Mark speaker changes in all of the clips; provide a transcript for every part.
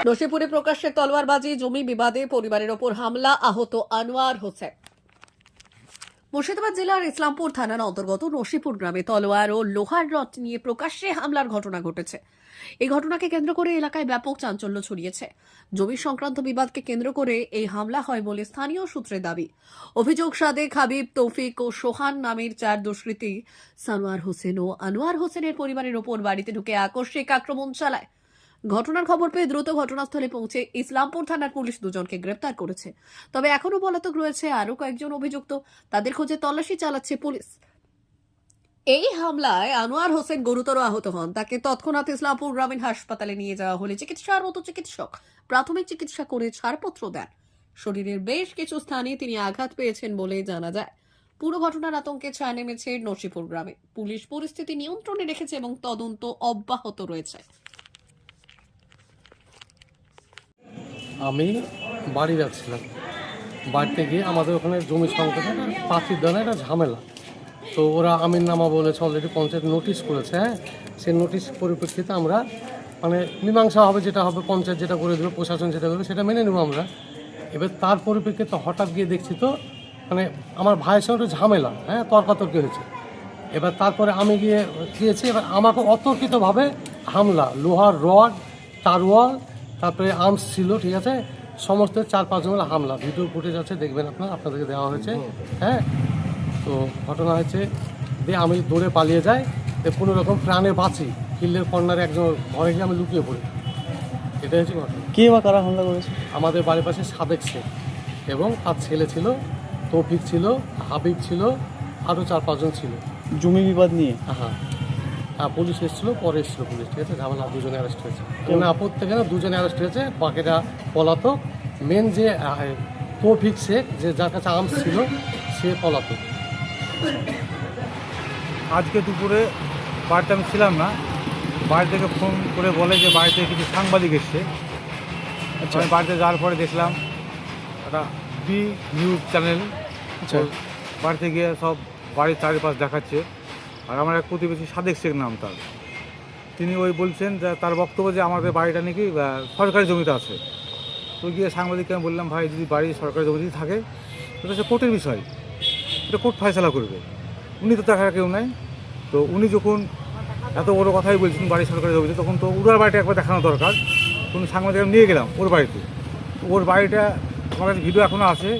Speaker 1: নসিপুরে প্রকাশ্যে তলোয়ারবাজি, জমি বিবাদে পরিবারের ওপর হামলা, আহত আনোয়ার হোসেন। মুর্শিদাবাদ জেলার ইসলামপুর থানার অন্তর্গত নসিপুর গ্রামে তলোয়ার ও লোহার রড নিয়ে প্রকাশ্যে হামলার ঘটনা ঘটেছে। এই ঘটনাকে কেন্দ্র করে এলাকায় ব্যাপক চাঞ্চল্য ছড়িয়েছে। জমি সংক্রান্ত বিবাদকে কেন্দ্র করে এই হামলা হয় বলে স্থানীয় সূত্রে দাবি। অভিযোগ, সাদেক, হাবিব, তৌফিক ও সোহান নামের 4 দুষ্কৃতী সানোয়ার হোসেন ও আনোয়ার হোসেনের পরিবারের ওপর বাড়িতে ঢুকে আকস্মিক আক্রমণ চালায়। ঘটনার খবর পেয়ে দ্রুত ঘটনাস্থলে পৌঁছে ইসলামপুর থানার পুলিশ 2 জনকে গ্রেপ্তার করেছে। তবে এখনো পলাতক রয়েছে আরো কয়েকজন অভিযুক্ত। তাদের খোঁজে তল্লাশি চালাচ্ছে পুলিশ। এই হামলায় আনোয়ার হোসেন গুরুতর আহত হন। তাকে তৎক্ষণাৎ ইসলামপুর গ্রামীণ হাসপাতালে নিয়ে যাওয়া হলে চিকিৎসারত চিকিৎসক প্রাথমিক চিকিৎসা করে ছাড়পত্র দেন। শরীরের বেশ কিছু স্থানে তিনি আঘাত পেয়েছেন বলে জানা যায়। পুরো ঘটনার আতঙ্কে ছায়া নেমেছে নসিপুর গ্রামে। পুলিশ পরিস্থিতি নিয়ন্ত্রণে রেখেছে এবং তদন্ত অব্যাহত রয়েছে।
Speaker 2: আমি বাড়ি যাচ্ছিলাম, বাড়িতে গিয়ে আমাদের ওখানে জমি সংক্রান্ত পাখির দানা একটা ঝামেলা। তো ওরা আমির নামা বলেছে, অলরেডি পঞ্চায়েত নোটিশ করেছে। সেই নোটিশ পরিপ্রেক্ষিতে আমরা মীমাংসা হবে, যেটা হবে পঞ্চায়েত যেটা করে দেবে, প্রশাসন যেটা করবে সেটা মেনে নেবো আমরা। এবার তার পরিপ্রেক্ষিতে হঠাৎ গিয়ে দেখছি তো আমার ভাইয়ের সঙ্গে একটু ঝামেলা, তর্কাতর্কি হয়েছে। এবার তারপরে আমি গিয়েছি, এবার আমাকে অতর্কিতভাবে হামলা, লোহার রড, তারওয়াল, তারপরে আর্মস ছিল, ঠিক আছে, সমস্ত 4-5 জনের হামলা। ভিডিও ফুটেজ আছে, দেখবেন আপনাদেরকে দেওয়া হয়েছে। তো ঘটনা হয়েছে দিয়ে আমি দৌড়ে পালিয়ে যাই, কোনো রকম প্রাণে বাঁচি। কিল্লের কর্নারে একজন ঘরে গিয়ে আমি লুকিয়ে পড়ি। এটা হচ্ছে ঘটনা।
Speaker 3: কে বা কারা হামলা করেছে?
Speaker 2: আমাদের বাড়ির পাশে সাদেক শেখ এবং তার ছেলে ছিল, তৌফিক ছিল, হাবিব ছিল, আরও 4-5 জন ছিল।
Speaker 3: জমি বিবাদ নিয়ে?
Speaker 2: হ্যাঁ, পুলিশ এসেছিলো, পরে এসেছিলো পুলিশ, ঠিক আছে। ঝামেলা 2 জনে অ্যারেস্ট হয়েছে। আপত্তি কেন, 2 জনে অ্যারেস্ট হয়েছে, বাকিটা পলাতক। মেন যে তৌফিক শেখ, যে যার কাছে আর্মস ছিল, সে পলাতক।
Speaker 4: আজকে দুপুরে বাড়িতে আমি ছিলাম না, বাড়ি থেকে ফোন করে বলে যে বাড়িতে কিছু সাংবাদিক এসছে। আচ্ছা, আমি বাড়িতে যাওয়ার পরে দেখলাম একটা বি নিউজ চ্যানেল।
Speaker 3: আচ্ছা,
Speaker 4: বাড়িতে গিয়ে সব বাড়ির চারিপাশ দেখাচ্ছে। আর আমার এক প্রতিবেশী সাদেক শেখ নাম তার, তিনি বলছেন যে তার বক্তব্য যে আমাদের বাড়িটা নাকি সরকারি জমিতে আছে। তো গিয়ে সাংবাদিককে আমি বললাম, ভাই যদি বাড়ি সরকারি জমিতে থাকে এটা হচ্ছে কোর্টের বিষয়, এটা কোর্ট ফয়সালা করবে, উনি তো দেখার কেউ নাই। তো উনি যখন এত বড় কথাই বলছেন বাড়ি সরকারি জমিতে, তখন তো ওনার বাড়িটা একবার দেখানো দরকার। কোনো সাংবাদিক আমি নিয়ে গেলাম ওর বাড়িতে। ওর বাড়িটা আমার কাছে ভিডিও এখনও আছে,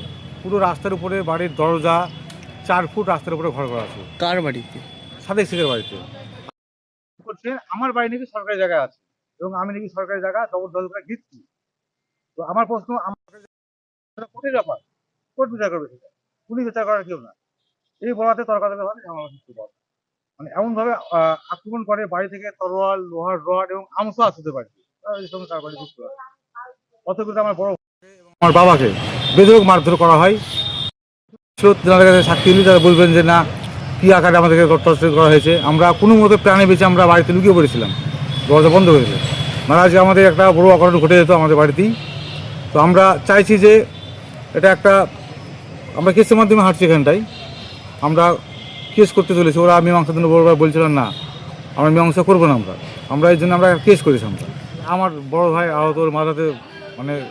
Speaker 4: পুরো রাস্তার উপরে বাড়ির দরজা, 4 ফুট রাস্তার উপরে ঘর করা আছে।
Speaker 3: কার বাড়িতে?
Speaker 4: সাদেক শেখের বাড়িতে। করছে আমার বাড়ি নাকি সরকারি জায়গায় আছে এবং আমি নাকি সরকারি জায়গা জবরদখল করে দিচ্ছি। তো আমার প্রশ্ন, আমার কোর্টের ব্যাপার, কোর্ট বিচার করবে সেটা, উনি বিচার করার কেউ না। এই বলাতে তর্কাতর্কি হয়, ঝামেলা সৃষ্টি করে। এমনভাবে আক্রমণ করে, বাড়ি থেকে তরোয়াল, লোহার রড এবং আমসা আসতে পারে। তার বাড়ি যুক্ত হয়। অতগুলো আমার বড় আমার বাবাকে বেধরক মারধর করা হয়। যাদের কাছে সাক্ষী দিলে তারা বলবেন যে না, কী আকারে আমাদেরকে টর্চার করা হয়েছে। আমরা কোনো মতো প্রাণে বেঁচে আমরা বাড়িতে লুকিয়ে পড়েছিলাম, দরজা বন্ধ করেছে। মানে আজকে আমাদের একটা বড় অঘটন ঘটে যেত আমাদের বাড়িতেই। তো আমরা চাইছি যে এটা একটা, আমরা কেসের মাধ্যমে হাঁটছি এখানটায়, আমরা কেস করতে চলেছি। ওরা মীমাংসার জন্য বড়বার বলছিলেন না, আমরা মীমাংসা করবো না। আমরা এই জন্য আমরা কেস করেছি। আমার বড় ভাই আহত, ওর মাথাতে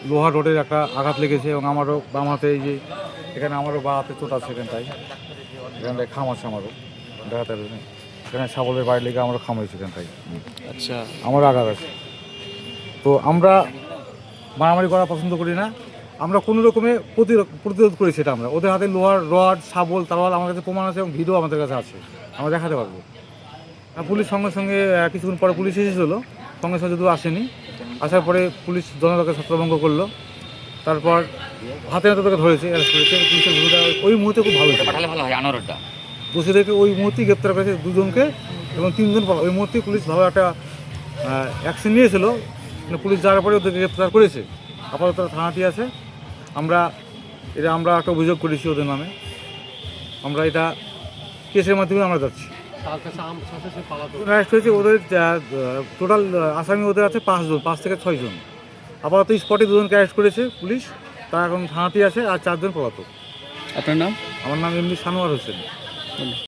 Speaker 4: লোহার রোডের একটা আঘাত লেগেছে এবং আমারও বাম হাতে, এই যে এখানে আমারও বা হাতে চোট আছে, এখানটায় খাম আছে আমারও দেখাতে, এখানে সাবলের বাইরে লেগে আমারও খাম হয়েছে এখানটায়।
Speaker 3: আচ্ছা,
Speaker 4: আমারও আঘাত আছে। তো আমরা মারামারি করা পছন্দ করি না, আমরা কোনো রকমে প্রতিরোধ করি সেটা। আমরা ওদের হাতে লোহার রড, শাবল, তারওয়াল আমার কাছে প্রমাণ আছে এবং ভিডিও আমাদের কাছে আছে, আমরা দেখাতে পারবো। পুলিশ সঙ্গে সঙ্গে কিছুক্ষণ পরে পুলিশ এসেছিলো, সঙ্গে সঙ্গে যদিও আসেনি। আসার পরে পুলিশ জনতাকে ছত্রভঙ্গ করলো, তারপর হাতে হাতে তাকে ধরেছে, অ্যারেস্ট করেছে। পুলিশের ভূমিকা ওই মুহূর্তে খুব ভালো ছিল। দোষীদেরকে ওই মুহূর্তেই গ্রেপ্তার করেছে 2 জনকে এবং 3 জন ওই মুহূর্তেই পুলিশ ভালো একটা অ্যাকশন নিয়েছিল। পুলিশ যাওয়ার পরে ওদেরকে গ্রেপ্তার করেছে। আপাতত থানাটি আছে। আমরা একটা অভিযোগ করেছি ওদের নামে, আমরা এটা কেসের মাধ্যমে আমরা যাচ্ছি। অ্যারেস্ট হয়েছে ওদের টোটাল আসামি ওদের আছে 5 জন, 5 থেকে 6 জন। আপাতত স্পটে দুজনকে অ্যারেস্ট করেছে পুলিশ, তারা এখন থানাতেই আছে, আর 4 জন পলাতক।
Speaker 3: আপনার নাম?
Speaker 4: আমার নাম এমনি সানোয়ার হোসেন।